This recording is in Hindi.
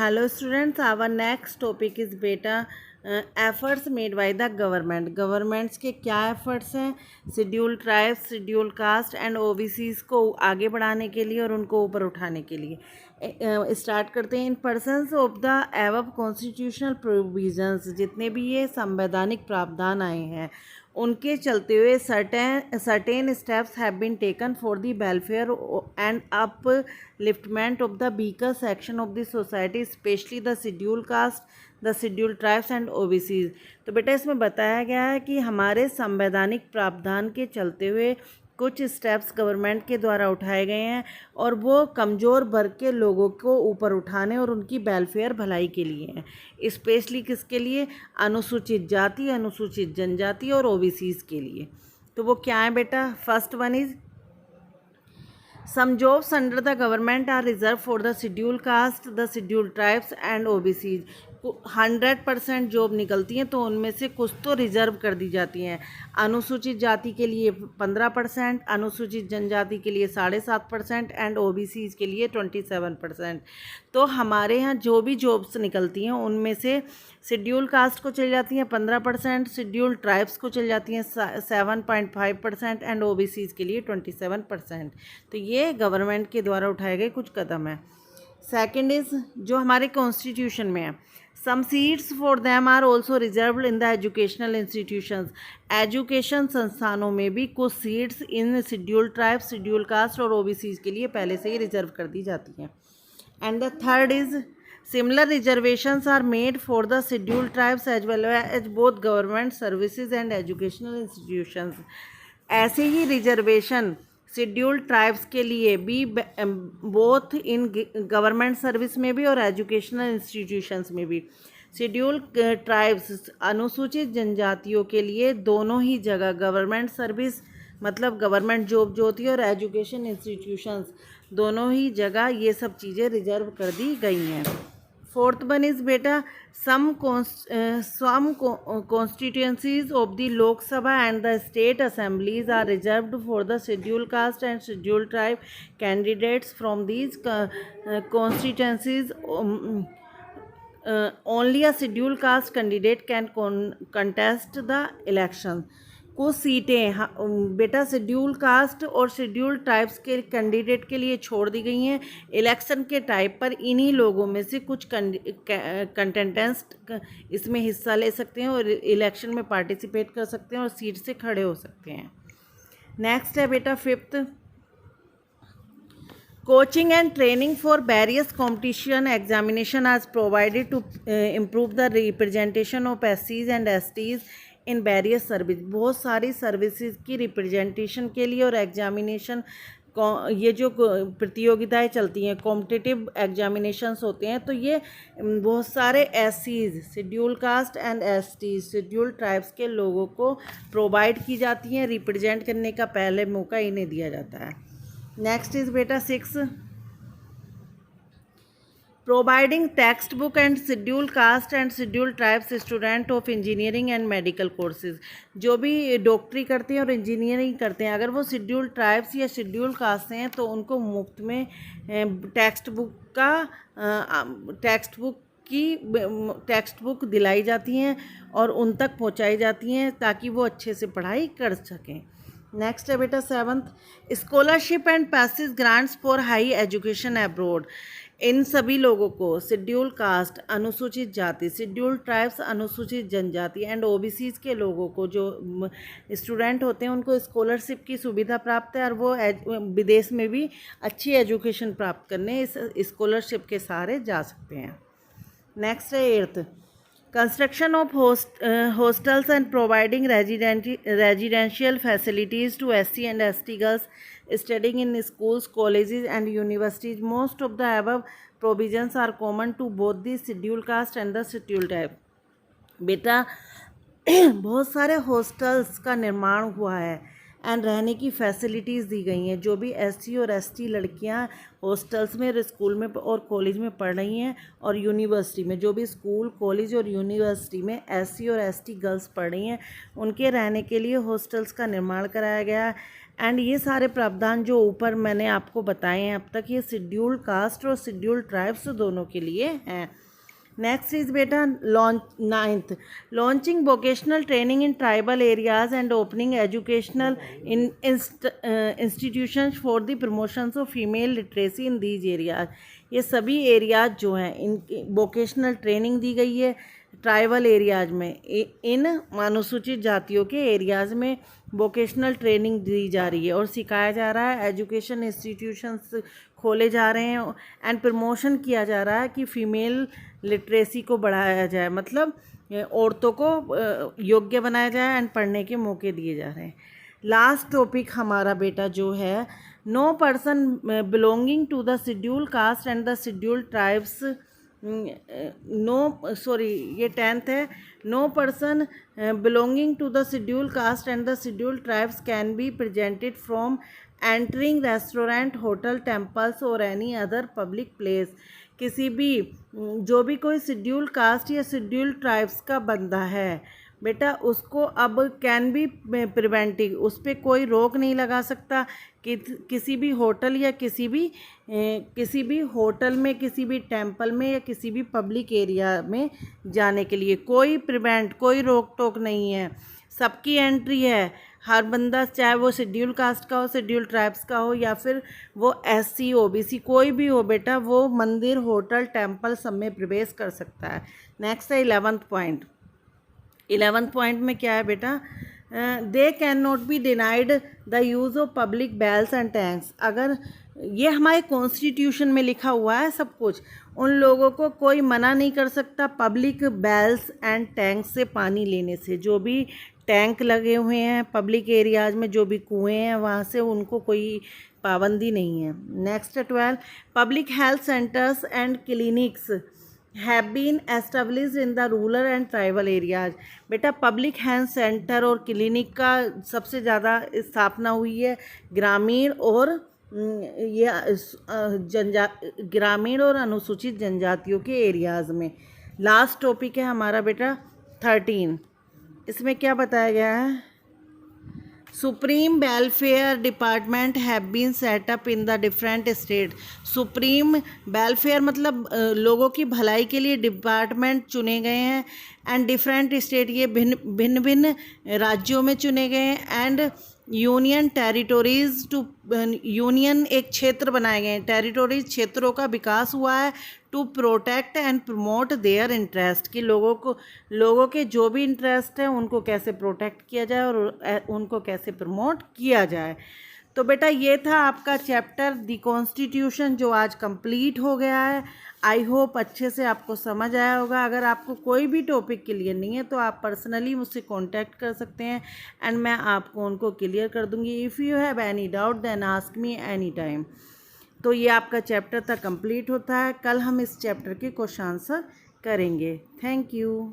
Hello students, our next topic is beta efforts made by the government. Governments के क्या efforts हैं schedule tribes, schedule caste and OBCs को आगे बढ़ाने के लिए और उनको ऊपर उठाने के लिए। स्टार्ट करते हैं। In pursuance of the above constitutional provisions, जितने भी ये संवैधानिक प्रावधान आए हैं उनके चलते हुए certain steps have been taken for the welfare and upliftment of the weaker section of the society, specially the schedule caste, the schedule tribes and OBCs. तो बेटा इसमें बताया गया है कि हमारे संवैधानिक प्रावधान के चलते हुए कुछ स्टेप्स गवर्नमेंट के द्वारा उठाए गए हैं और वो कमज़ोर वर्ग के लोगों को ऊपर उठाने और उनकी वेलफेयर भलाई के लिए हैं। स्पेशली किसके लिए? अनुसूचित जाति, अनुसूचित जनजाति और ओबीसीज के लिए। तो वो क्या है बेटा? First one is some jobs under the government are reserved for the scheduled caste, the scheduled tribes and OBCs। 100% job निकलती हैं तो उनमें से कुछ तो रिजर्व कर दी जाती हैं। अनुसूचित जाति के लिए 15%, अनुसूचित जनजाति के लिए 7.5% एंड ओबीसीज के लिए 27%। तो हमारे यहाँ जो भी जॉब्स निकलती हैं उनमें से शेड्यूल कास्ट को चल जाती हैं 15%, शेड्यूल ट्राइब्स को चल जाती हैं 7.5% एंड ओबीसीज के लिए 27%। तो ये गवर्नमेंट के द्वारा उठाए गए कुछ कदम हैं। सेकंड इज़ जो हमारे कॉन्स्टिट्यूशन में है, some seats for them are also reserved in the educational institutions. Education संस्थानों में भी कुछ seats in schedule tribes, schedule caste और ओबीसीज के लिए पहले से ही रिजर्व कर दी जाती हैं। And the third is similar reservations are made for the schedule tribes as well as both government services and educational institutions. ऐसे ही रिजर्वेशन शेड्यूल ट्राइब्स के लिए भी बोथ इन गवर्नमेंट सर्विस में भी और एजुकेशनल इंस्टीट्यूशंस में भी। शेड्यूल ट्राइब्स अनुसूचित जनजातियों के लिए दोनों ही जगह गवर्नमेंट सर्विस मतलब गवर्नमेंट जॉब जो होती है और एजुकेशन इंस्टीट्यूशंस दोनों ही जगह ये सब चीज़ें रिजर्व कर दी गई हैं। फोर्थ वन इज़ बेटा some constituencies of the Lok Sabha and the state assemblies are reserved for the scheduled caste and scheduled tribe candidates from these constituencies. Only a scheduled caste candidate can contest the election। कुछ सीटें बेटा शेड्यूल कास्ट और शेड्यूल ट्राइब्स के कैंडिडेट के लिए छोड़ दी गई हैं। इलेक्शन के टाइप पर इन्हीं लोगों में से कुछ कंटेस्टेंट इसमें हिस्सा ले सकते हैं और इलेक्शन में पार्टिसिपेट कर सकते हैं और सीट से खड़े हो सकते हैं। नेक्स्ट है बेटा fifth, coaching and training for various competition examination आज provided to improve the representation of एससीज and STs in various service. बहुत सारी सर्विसेज की रिप्रेजेंटेशन के लिए और एग्जामिनेशन ये जो प्रतियोगिताएं चलती हैं कॉम्पिटिटिव एग्जामिनेशंस होते हैं तो ये बहुत सारे एससीज schedule caste and STs schedule tribes के लोगों को प्रोवाइड की जाती हैं। रिप्रेजेंट करने का पहले मौका इन्हें दिया जाता है। नेक्स्ट इज़ बेटा 6, providing text book and schedule caste and schedule tribes student of engineering and medical courses. जो भी डॉक्टरी करते हैं और इंजीनियरिंग करते हैं अगर वो शेड्यूल ट्राइब्स या शेड्यूल कास्ट हैं तो उनको मुफ्त में टेक्स्ट बुक दिलाई जाती हैं और उन तक पहुंचाई जाती हैं ताकि वो अच्छे से पढ़ाई कर सकें। नेक्स्ट है बेटा 7th, scholarship and passage grants for high education abroad. इन सभी लोगों को शेड्यूल कास्ट अनुसूचित जाति, शेड्यूल ट्राइब्स अनुसूचित जनजाति एंड ओबीसीज के लोगों को जो स्टूडेंट होते हैं उनको स्कॉलरशिप की सुविधा प्राप्त है और वो विदेश में भी अच्छी एजुकेशन प्राप्त करने इस स्कॉलरशिप के सहारे जा सकते हैं। नेक्स्ट है 8th, construction of hostels and providing residential facilities to SC and ST girls studying in schools, colleges and universities. Most of the above provisions are common to both the scheduled caste and the scheduled tribe। बेटा बहुत सारे हॉस्टल्स का निर्माण हुआ है एंड रहने की फैसिलिटीज़ दी गई हैं। जो भी एससी और एसटी लड़कियां हॉस्टल्स में और स्कूल में और कॉलेज में पढ़ रही हैं और यूनिवर्सिटी में जो भी स्कूल कॉलेज और यूनिवर्सिटी में एससी और एसटी गर्ल्स पढ़ रही हैं उनके रहने के लिए हॉस्टल्स का निर्माण कराया गया है। एंड ये सारे प्रावधान जो ऊपर मैंने आपको बताए हैं अब तक, ये शेड्यूल्ड कास्ट और शेड्यूल्ड ट्राइब्स दोनों के लिए हैं। नेक्स्ट इज बेटा ninth, launching vocational training in tribal areas and opening educational institutions for the promotions of female literacy in these areas. ये सभी एरियाज जो हैं इनकी वोकेशनल ट्रेनिंग दी गई है ट्राइबल एरियाज में, इन अनुसूचित जातियों के एरियाज में वोकेशनल ट्रेनिंग दी जा रही है और सिखाया जा रहा है, एजुकेशन इंस्टीट्यूशंस खोले जा रहे हैं एंड प्रमोशन किया जा रहा है कि फ़ीमेल लिटरेसी को बढ़ाया जाए, मतलब औरतों को योग्य बनाया जाए एंड पढ़ने के मौके दिए जा रहे हैं। लास्ट टॉपिक हमारा बेटा जो है, no person belonging to the schedule caste and the schedule tribes, ये 10th है, no person belonging to the schedule caste and the schedule tribes can be presented from entering restaurant, hotel, temples और एनी अदर पब्लिक प्लेस। किसी भी जो भी कोई शेड्यूल कास्ट या शेड्यूल ट्राइब्स का बंदा है बेटा, उसको अब कैन बी प्रिवेंटिंग, उस पर कोई रोक नहीं लगा सकता कि किसी भी होटल या किसी भी होटल में, किसी भी टेंपल में या किसी भी पब्लिक एरिया में जाने के लिए कोई रोक टोक नहीं है, सबकी एंट्री है। हर बंदा, चाहे वो शेड्यूल कास्ट का हो, शेड्यूल ट्राइब्स का हो या फिर वो SC OBC कोई भी हो बेटा, वो मंदिर, होटल, टेंपल सब में प्रवेश कर सकता है। नेक्स्ट है 11th पॉइंट। 11th पॉइंट में क्या है बेटा, they can not be denied the use of public wells and tanks. अगर ये हमारे कॉन्स्टिट्यूशन में लिखा हुआ है सब कुछ, उन लोगों को कोई मना नहीं कर सकता पब्लिक बेल्स एंड टैंक्स से पानी लेने से। जो भी टैंक लगे हुए हैं पब्लिक एरियाज में, जो भी कुएँ हैं, वहाँ से उनको कोई पाबंदी नहीं है। Next 12, public health centres and clinics have been established in the rural and tribal areas. बेटा पब्लिक हेल्थ सेंटर और क्लिनिक का सबसे ज़्यादा स्थापना हुई है ग्रामीण और ग्रामीण और अनुसूचित जनजातियों के एरियाज़ में। लास्ट टॉपिक है हमारा बेटा 13। इसमें क्या बताया गया है, supreme welfare department have been set up in the different state. Supreme welfare मतलब लोगों की भलाई के लिए डिपार्टमेंट चुने गए हैं एंड डिफरेंट स्टेट, ये भिन्न भिन्न राज्यों में चुने गए हैं and union territories too, union एक क्षेत्र बनाए गए हैं, टेरिटोरीज क्षेत्रों का विकास हुआ है to protect and promote their interest, कि लोगों के जो भी इंटरेस्ट है उनको कैसे प्रोटेक्ट किया जाए और उनको कैसे प्रमोट किया जाए। तो बेटा ये था आपका चैप्टर दी कॉन्स्टिट्यूशन जो आज कंप्लीट हो गया है। आई होप अच्छे से आपको समझ आया होगा। अगर आपको कोई भी टॉपिक क्लियर नहीं है तो आप पर्सनली मुझसे कांटेक्ट कर सकते हैं एंड मैं आपको उनको क्लियर कर दूंगी। If you have any doubt then ask me any time. तो ये आपका चैप्टर तक कंप्लीट होता है। कल हम इस चैप्टर के क्वेश्चन आंसर करेंगे। Thank you.